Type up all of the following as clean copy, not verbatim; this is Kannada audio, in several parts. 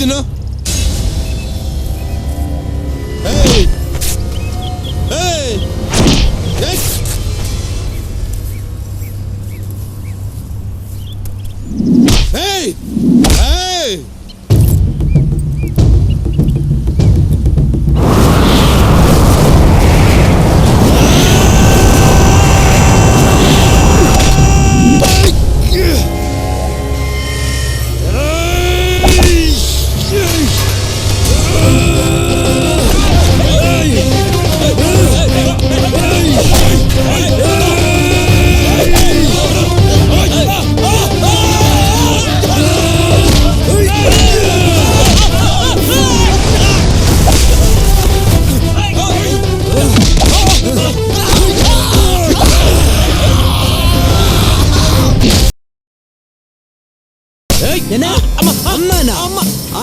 ಹೇಳ್ತೀನ. ಏಯ್ ಏಯ್ ಏಯ್ ಏಯ್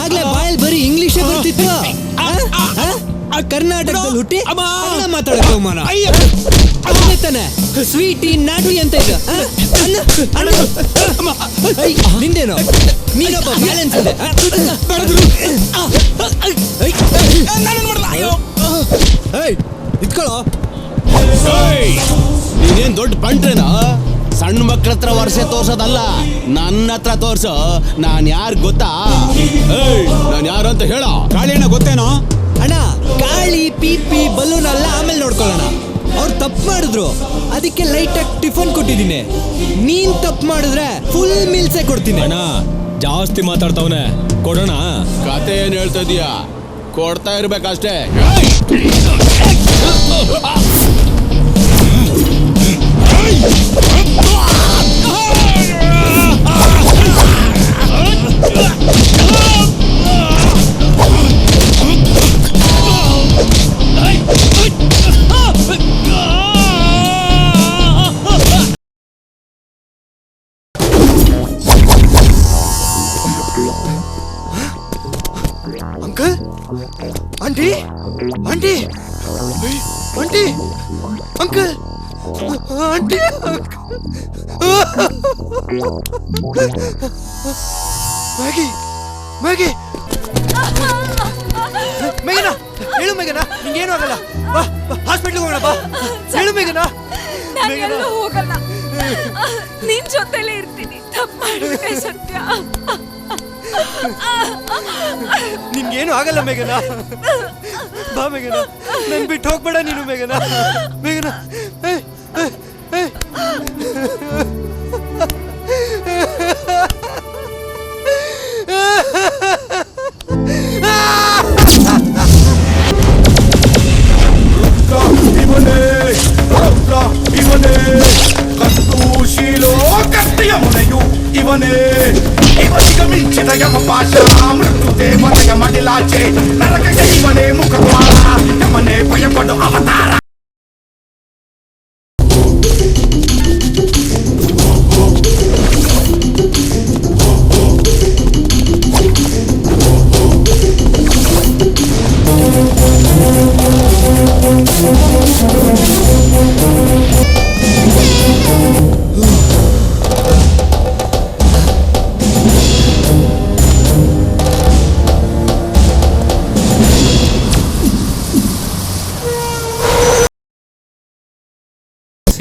ಆಗ್ಲೇ ಬಾಯಲ್ಲಿ ಬರೀ ಇಂಗ್ಲಿಷೇ ಬರ್ತಿತ್ತು. ಕರ್ನಾಟಕದಲ್ಲಿ ಹುಟ್ಟಿ ಮಾತಾಡಕ್ ಅವಮಾನ ತಾನೆ. ಸ್ವೀಟಿ ನಾಟಿ ಅಂತ ಇದ್ದ ನಿಂದೇನು? ನೀನೊಬ್ಬ ಬ್ಯಾಲೆನ್ಸ್ ಇದೆ. ಇಟ್ಕೊಳ್ಳೋ. ನೀನೇನ್ ದೊಡ್ಡ ಬಂಟ್ರೇನಾ? ಸಣ್ಣ ಮಕ್ಕಳ ಹತ್ರ ವರ್ಷ ತೋರ್ಸೋದಲ್ಲ, ನನ್ನ ಹತ್ರ ತೋರ್ಸೋ. ನಾನ್ ಯಾರು ಗೊತ್ತಾ? ನಾನ್ ಯಾರು ಅಂತ ಹೇಳ. ಕಾಳಿಯಣ್ಣ ಗೊತ್ತೇನೋ? ಅಣ್ಣ, ಗಾಳಿ ಪೀಪಿ ಬಲೂನ್ ಎಲ್ಲ ಆಮೇಲೆ ನೋಡ್ಕೊಳ್ಳೋಣ. ಅವ್ರು ತಪ್ಪು ಮಾಡಿದ್ರು, ಅದಕ್ಕೆ ಲೈಟ್ ಆಗಿ ಟಿಫನ್ ಕೊಟ್ಟಿದ್ದೀನಿ. ನೀನ್ ತಪ್ಪು ಮಾಡಿದ್ರೆ ಫುಲ್ ಮೀಲ್ಸೇ ಕೊಡ್ತೀನಿ. ಅಣ್ಣ ಜಾಸ್ತಿ ಮಾತಾಡ್ತಾವನೆ, ಕೊಡೋಣ. ಕತೆ ಏನ್ ಹೇಳ್ತಾ ಇದೀಯಾ? ಕೊಡ್ತಾ ಇರ್ಬೇಕಷ್ಟೇ. Uncle, aunty, aunty, aunty, uncle, aunty, Maggie, Maggie, ಮೇಘನಾ, ಹೇಳು ಮೇಘನಾ, ನಿಂಗೇನು ಆಗಲ್ಲ. ಬಾ, ಹಾಸ್ಪಿಟ್ಲಿಗೆ ಹೋಗೋಣ. ಬಾ, ಹೇಳು ಮೇಘನಾ. ನಾನು ಹೋಗಲ್ಲ, ನಿನ್ ಜೊತೆಲೇ ಇರ್ತೀನಿ. ತಪ್ಪು ಮಾಡಿಬಿಟ್ಟೆ ಸತ್ಯ. ನಿನ್ಗೇನು ಆಗಲ್ಲ ಮೇಘನಾ. ಬಾ ಮೇಘನಾ, ನನ್ ಬಿಟ್ಟು ಹೋಗ್ಬೇಡ ನೀನು ಮೇಘನಾ. ಮೇಘನಾ, ಇವನೇ ಇವನಿಗೆ ಮಿಂಚಿದ ಯಮಪಾಶ, ಮೃತ್ಯು ದೇವತೆಯ ಮಡಿಲಾಚೆ, ನರಕಕ್ಕೆ ಇವನೇ ಮುಖದ್ವಾರ, ಯಮನೇ ಭಯಪಡು ಅವತಾರ.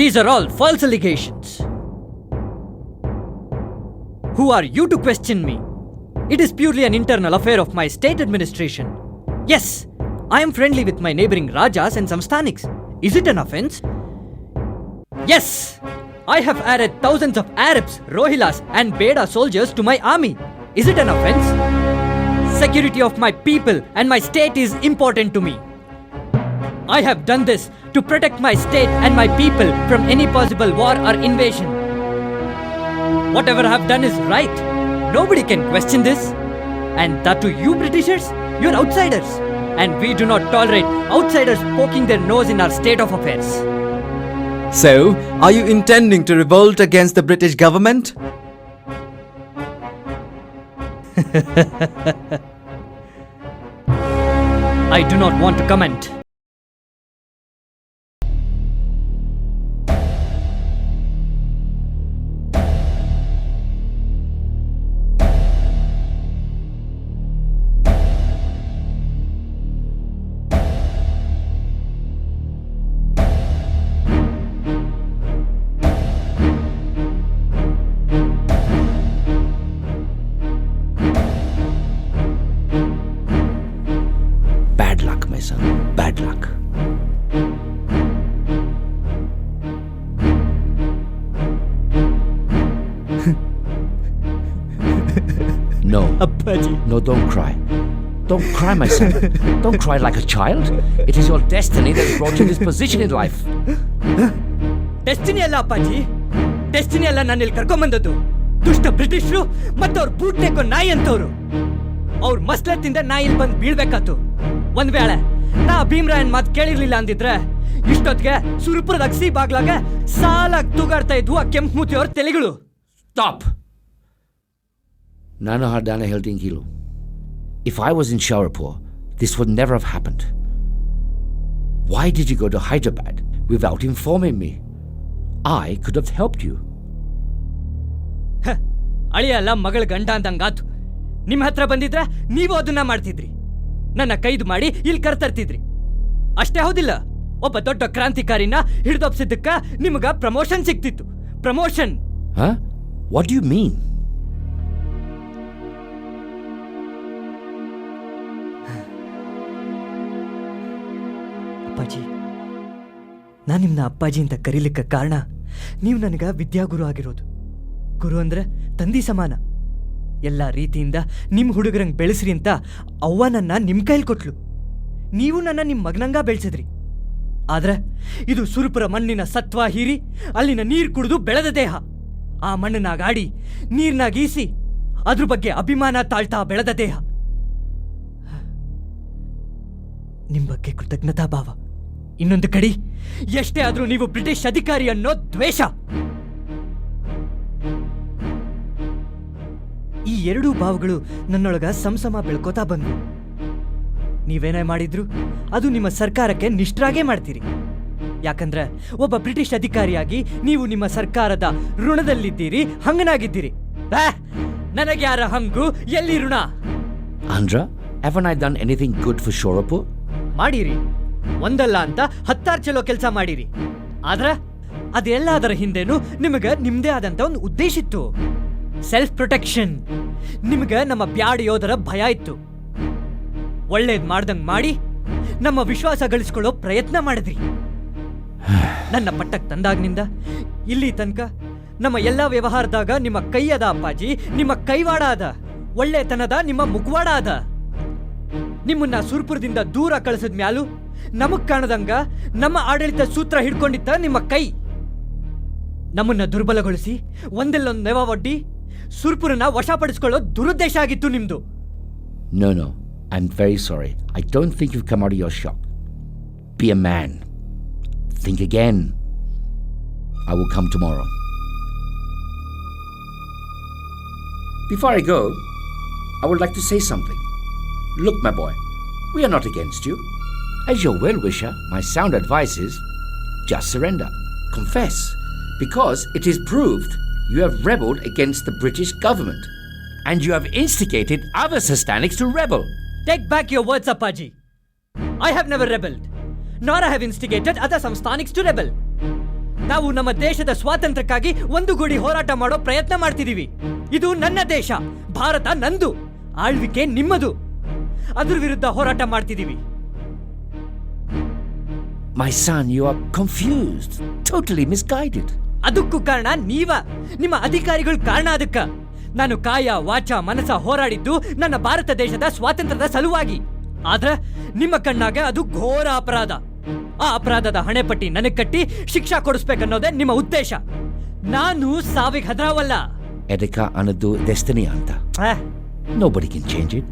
These are all false allegations. Who are you to question me? It is purely an internal affair of my state administration. Yes, I am friendly with my neighboring Rajas and some Sthaniks. Is it an offense? Yes, I have added thousands of Arabs, Rohilas and Beda soldiers to my army. Is it an offense? Security of my people and my state is important to me. I have done this to protect my state and my people from any possible war or invasion. Whatever I have done is right. Nobody can question this. And that to you Britishers, you're outsiders. And we do not tolerate outsiders poking their nose in our state of affairs. So, are you intending to revolt against the British government? I do not want to comment. Don't cry, my son. Don't cry like a child. It is your destiny that brought you this position in life. Destiny ಅಲ್ಲ ಅಪ್ಪಾಜಿ, ಡೆಸ್ಟಿನಿ ಅಲ್ಲ ನಾನು ಇಲ್ಲಿ ಕರ್ಕೊಂಬಂದದ್ದು. ದುಷ್ಟ ಬ್ರಿಟಿಷರು ಮತ್ತವ್ರ ಬೂಟ್ನೆಕ್ಕೋ ನಾಯಿ ಅಂತವ್ರು. ಅವ್ರ ಮಸ್ಲತ್ತಿಂದ ನಾ ಇಲ್ಲಿ ಬಂದು ಬೀಳ್ಬೇಕಾತು. ಒಂದ್ ವೇಳೆ ನಾ ಭೀಮರಾಯನ್ ಮಾತು ಕೇಳಿರ್ಲಿಲ್ಲ ಅಂದಿದ್ರೆ ಇಷ್ಟೊತ್ತಿಗೆ ಸುರಪುರದ ಅಗಸಿ ಬಾಗ್ಲಾಗ ಸಾಲಾಗಿ ತೂಗಾಡ್ತಾ ಇದ್ವು ಆ ಕೆಂಪು ಮೂತಿಯವ್ರ ತಲೆಗಳು. Stop! ನಾನು ಹಾಡ್ದಾನೆ ಹೇಳ್ತೀನಿ ಕೀಲು. If I was in Shawrapur, this would never have happened. Why did you go to Hyderabad without informing me? I could have helped you. ಅಳಿಯಲ್ಲ ಮಗಳ ಗಂಡ ಅಂದಂಗಾತು. ನಿಮ್ಮ ಹತ್ರ ಬಂದಿದ್ರೆ ನೀವು ಅದನ್ನ ಮಾಡ್ತಿದ್ರಿ, ನನ್ನ ಕೈದು ಮಾಡಿ ಇಲ್ಲಿ ಕರ್ತರ್ತಿದ್ರಿ. ಅಷ್ಟೇ ಹೌದಿಲ್ಲ? ಒಬ್ಬ ದೊಡ್ಡ ಕ್ರಾಂತಿಕಾರಿನ ಹಿಡಿದೊಪ್ಸಿದ್ದಕ್ಕ ನಿಮಗ ಪ್ರಮೋಷನ್ ಸಿಕ್ತಿತ್ತು. Promotion. Huh? What do you mean? ಅಪ್ಪಾಜಿ, ನಾನು ನಿಮ್ಮನ್ನ ಅಪ್ಪಾಜಿ ಅಂತ ಕರೀಲಿಕ್ಕೆ ಕಾರಣ ನೀವು ನನಗ ವಿದ್ಯಾಗುರು ಆಗಿರೋದು. ಗುರು ಅಂದ್ರೆ ತಂದಿ ಸಮಾನ. ಎಲ್ಲ ರೀತಿಯಿಂದ ನಿಮ್ಮ ಹುಡುಗರಂಗೆ ಬೆಳೆಸ್ರಿ ಅಂತ ಅವ್ವ ನನ್ನ ನಿಮ್ಮ ಕೈಲಿ ಕೊಟ್ಲು. ನೀವು ನನ್ನ ನಿಮ್ಮ ಮಗನಂಗ ಬೆಳೆಸಿದ್ರಿ. ಆದ್ರೆ ಇದು ಸುರಪುರ ಮಣ್ಣಿನ ಸತ್ವ ಹೀರಿ ಅಲ್ಲಿನ ನೀರು ಕುಡಿದು ಬೆಳೆದ ದೇಹ. ಆ ಮಣ್ಣನ್ನಾಗಾಡಿ ನೀರ್ನಾಗೀಸಿ ಅದ್ರ ಬಗ್ಗೆ ಅಭಿಮಾನ ತಾಳ್ತಾ ಬೆಳೆದ ದೇಹ. ನಿಮ್ಮ ಬಗ್ಗೆ ಕೃತಜ್ಞತಾ ಭಾವ. ಇನ್ನೊಂದು ಕಡೆ ಎಷ್ಟೇ ಆದ್ರೂ ನೀವು ಬ್ರಿಟಿಷ್ ಅಧಿಕಾರಿ ಅನ್ನೋ ದ್ವೇಷ. ಈ ಎರಡೂ ಭಾವಗಳು ನನ್ನೊಳಗ ಸಂಸಮ ಬೆಳ್ಕೋತಾ ಬಂದ್ವು. ನೀವೇನೇ ಮಾಡಿದ್ರು ಅದು ನಿಮ್ಮ ಸರ್ಕಾರಕ್ಕೆ ನಿಷ್ಠರಾಗೇ ಮಾಡ್ತೀರಿ. ಯಾಕಂದ್ರೆ ಒಬ್ಬ ಬ್ರಿಟಿಷ್ ಅಧಿಕಾರಿಯಾಗಿ ನೀವು ನಿಮ್ಮ ಸರ್ಕಾರದ ಋಣದಲ್ಲಿದ್ದೀರಿ, ಹಂಗನಾಗಿದ್ದೀರಿ. ನನಗೆ ಯಾರ ಹಂಗು, ಎಲ್ಲಿ ಋಣ? Andhra, haven't I done anything good for Shawrapur? ಮಾಡಿರಿ, ಒಂದಲ್ಲ ಅಂತ 10 ಚಲೋ ಕೆಲಸ ಮಾಡಿರಿ. ಆದ್ರೆ ಅದೆಲ್ಲದರ ಹಿಂದೆನೂ ನಿಮಗೆ ನಿಮ್ದೇ ಆದಂತ ಒಂದು ಉದ್ದೇಶ ಇತ್ತು. Self protection. ನಿಮಗೆ ನಮ್ಮ ಬ್ಯಾಡ್ ಯೋಧರ ಭಯ ಇತ್ತು. ಒಳ್ಳೇದ್ ಮಾಡ್ದಂಗ್ ಮಾಡಿ ನಮ್ಮ ವಿಶ್ವಾಸ ಗಳಿಸ್ಕೊಳ್ಳೋ ಪ್ರಯತ್ನ ಮಾಡಿದ್ರಿ. ನನ್ನ ಪಟ್ಟಕ್ಕೆ ತಂದಾಗ್ನಿಂದ ಇಲ್ಲಿ ತನಕ ನಮ್ಮ ಎಲ್ಲಾ ವ್ಯವಹಾರದಾಗ ನಿಮ್ಮ ಕೈ ಅದ ಅಪ್ಪಾಜಿ, ನಿಮ್ಮ ಕೈವಾಡ ಅದ. ಒಳ್ಳೆತನದ ನಿಮ್ಮ ಮುಖವಾಡ ಅದ. ನಿಮ್ಮನ್ನ ಸುರ್ಪುರದಿಂದ ದೂರ ಕಳಿಸಿದ ಮ್ಯಾಲೂ ನಮಗ್ ಕಾಣದಂಗ ನಮ್ಮ ಆಡಳಿತ ಸೂತ್ರ ಹಿಡ್ಕೊಂಡಿತ್ತ ನಿಮ್ಮ ಕೈ. ನಮ್ಮನ್ನ ದುರ್ಬಲಗೊಳಿಸಿ ಒಂದೆಲ್ಲೊಂದು ನೆವ ಒಡ್ಡಿ ಸುರ್ಪುರನ ವಶಪಡಿಸ್ಕೊಳ್ಳೋ ದುರುದ್ದೇಶ ಆಗಿತ್ತು ನಿಮ್ದು. No, I'm very sorry. I don't think you've come out of your shock. Be a man. Think again. I will come tomorrow. Before I go, I would like to say something. Look, my boy, we are not against you. As your well-wisher, my sound advice is just surrender. Confess. Because it is proved you have rebelled against the British government. And you have instigated other Sastanics to rebel. Take back your words, Appaji. I have never rebelled. Nor I have instigated other Samstanics to rebel. ನಾವು ನಮ್ಮ ದೇಶದ ಸ್ವಾತಂತ್ರ್ಯಕ್ಕಾಗಿ ಒಂದು ಗೂಡಿ ಹೋರಾಟ ಮಾಡೋ ಪ್ರಯತ್ನ ಮಾಡ್ತಿದೀವಿ. ಇದು ನನ್ನ ದೇಶ, ಭಾರತ ನಂದು, ಆಳ್ವಿಕೆ ನಿಮ್ಮದು. ಅದ್ರ ವಿರುದ್ಧ ಹೋರಾಟ ಮಾಡ್ತಿದೀವಿ. My son, you are confused, totally misguided. ಅದಕ್ಕೂ ಕಾರಣ ನೀವ, ನಿಮ್ಮ ಅಧಿಕಾರಿಗಳು ಕಾರಣ. ಅದಕ್ಕ ನಾನು ಕಾಯ ವಾಚ ಮನಸ ಹೋರಾಡಿದ್ದು ನನ್ನ ಭಾರತ ದೇಶದ ಸ್ವಾತಂತ್ರ್ಯದ ಸಲುವಾಗಿ. ಆದ್ರೆ ನಿಮ್ಮ ಕಣ್ಣಾಗ ಅದು ಘೋರ ಅಪರಾಧ. ಆ ಅಪರಾಧದ ಹಣೆಪಟ್ಟಿ ನನಗ್ ಕಟ್ಟಿ ಶಿಕ್ಷಾ ಕೊಡಿಸ್ಬೇಕನ್ನೋದೇ ನಿಮ್ಮ ಉದ್ದೇಶ. ನಾನು ಸಾವಿಗೆ ಹೆದರವಲ್ಲ. Edika anadu destiny anta. Nobody can change it.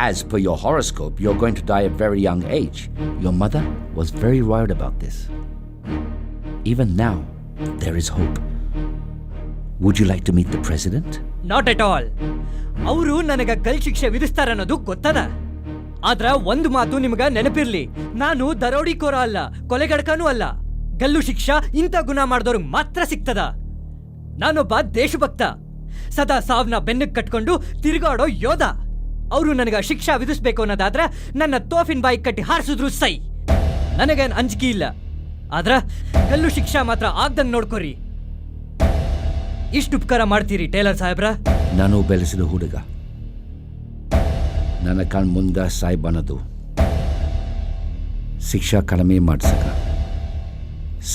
As per your horoscope, you're going to die at a very young age. Your mother was very worried about this. Even now, there is hope. Would you like to meet the president? Not at all. ಅವರು ನನಗ ಗಲ್ ಶಿಕ್ಷೆ ವಿಧಿಸ್ತಾರನ್ನೋದು ಗೊತ್ತದ. ಆದ್ರ ಒಂದು ಮಾತು ನಿಮಗ ನೆನಪಿರ್ಲಿ, ನಾನು ದರೋಡಿಕೋರ ಅಲ್ಲ, ಕೊಲೆಗಡಕನೂ ಅಲ್ಲ. ಗಲ್ಲು ಶಿಕ್ಷಾ ಇಂಥ ಗುಣ ಮಾಡಿದವ್ರಿಗೆ ಮಾತ್ರ ಸಿಗ್ತದ. ನಾನೊಬ್ಬ ದೇಶಭಕ್ತ, ಸದಾ ಸಾವ್ನ ಬೆನ್ನಕ್ಕೆ ಕಟ್ಕೊಂಡು ತಿರುಗಾಡೋ ಯೋಧ. ಅವರು ನನಗ ಶಿಕ್ಷಾ ವಿಧಿಸ್ಬೇಕು ಅನ್ನೋದಾದ್ರ ನನ್ನ ತೋಫಿನ್ ಬಾಯಿ ಕಟ್ಟಿ ಹಾರಿಸಿದ್ರು ಸೈ. ನನಗೇನು ಅಂಜಿಕೆ ಇಲ್ಲ. ಆದ್ರ ಗಲ್ಲು ಶಿಕ್ಷಾ ಮಾತ್ರ ಆಗ್ದಂಗ್ ನೋಡ್ಕೊರಿ. ಇಷ್ಟು ಉಪಕಾರ ಮಾಡ್ತೀರಿ ಟೇಲರ್ ಸಾಹೇಬ್ರ? ನಾನು ಬೆಳೆಸಿದ ಹುಡುಗ, ನನ್ನ ಕಣ್ ಮುಂದ ಸಾಯ್ಬನದು. ಶಿಕ್ಷಾ ಕಡಿಮೆ ಮಾಡ್ಸಕ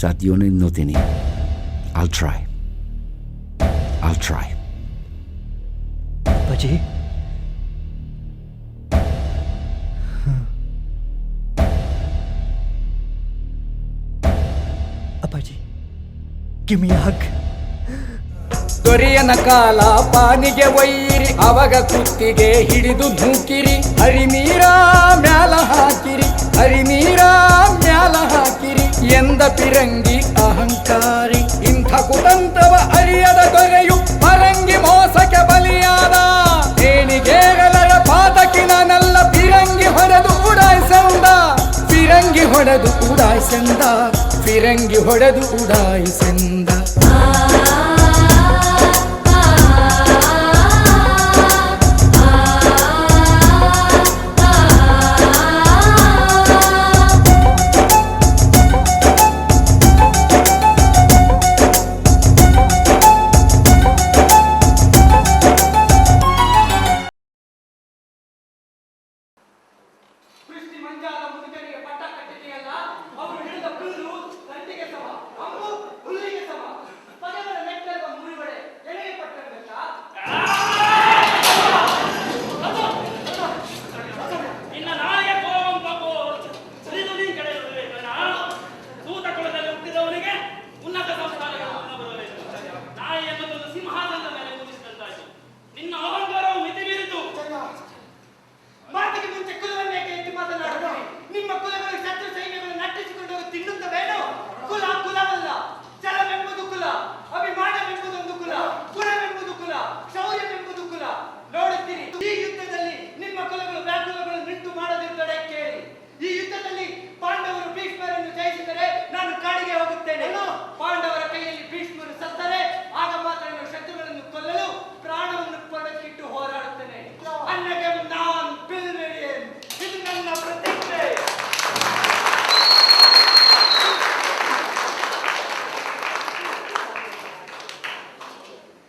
ಸಾಧ್ಯವೇ ನೋತೀನಿ. I'll try. ಅಪ್ಪಾಜಿ, ಅಪ್ಪಾಜಿ ಗಿವ್ ಮಿ ಅ ಹಗ್. ದೊರೆಯನ ಕಾಲ ಪಾನಿಗೆ ಒಯ್ಯಿರಿ, ಅವಾಗ ಕುತ್ತಿಗೆ ಹಿಡಿದು ನೂಕಿರಿ, ಹರಿಮೀರ ಮ್ಯಾಲ ಹಾಕಿರಿ, ಹರಿಮೀರ ಮ್ಯಾಲ ಹಾಕಿರಿ ಎಂದ ಪಿರಂಗಿ ಅಹಂಕಾರಿ. ಇಂಥ ಕುತಂತ್ರವ ಅರಿಯದ ದೊರೆಯು ಪರಂಗಿ ಮೋಸಕ್ಕೆ ಬಲಿಯಾದ. ಏಣಿಗೆಗಳರ ಪಾತಕಿನಲ್ಲ ಪಿರಂಗಿ ಹೊಡೆದು ಉಡಾಯಿಸಂದ, ಪಿರಂಗಿ ಹೊಡೆದು ಉಡಾಯಿಸಂದ, ಪಿರಂಗಿ ಹೊಡೆದು ಉಡಾಯಿಸಂದ.